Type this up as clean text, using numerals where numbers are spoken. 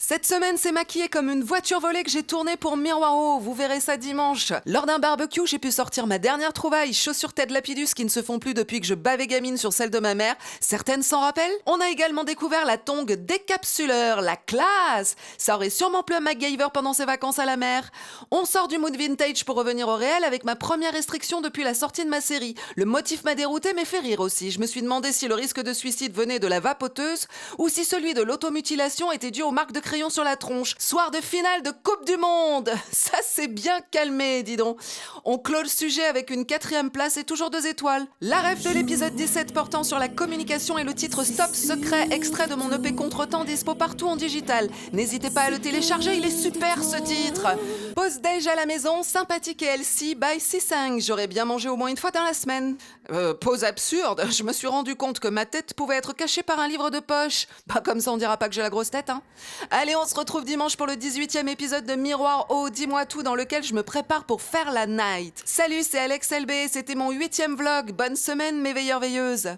Cette semaine, c'est maquillé comme une voiture volée que j'ai tournée pour Miroiro. Vous verrez ça dimanche. Lors d'un barbecue, j'ai pu sortir ma dernière trouvaille, chaussures Ted Lapidus qui ne se font plus depuis que je bavais gamine sur celle de ma mère. Certaines s'en rappellent. On a également découvert la tongue décapsuleur, la classe. Ça aurait sûrement plu à MacGyver pendant ses vacances à la mer. On sort du mood vintage pour revenir au réel avec ma première restriction depuis la sortie de ma série. Le motif m'a dérouté mais fait rire aussi. Je me suis demandé si le risque de suicide venait de la vapoteuse ou si celui de l'automutilation était dû aux marques de crayon sur la tronche. Soir de finale de Coupe du Monde. Ça s'est bien calmé, dis donc. On clôt le sujet avec une 4e place et toujours 2 étoiles. La ref de l'épisode 17 portant sur la communication et le titre Stop Secret, extrait de mon EP Contretemps dispo partout en digital. N'hésitez pas à le télécharger, il est super ce titre. Pause déj à la maison, sympathique et healthy by C5. J'aurais bien mangé au moins une fois dans la semaine. Pause absurde, je me suis rendu compte que ma tête pouvait être cachée par un livre de poche. Bah comme ça on dira pas que j'ai la grosse tête, hein. Allez, on se retrouve dimanche pour le 18e épisode de Miroir Oh, dis-moi tout, dans lequel je me prépare pour faire la night. Salut, c'est Alex LB, c'était mon 8e vlog. Bonne semaine mes veilleurs veilleuses.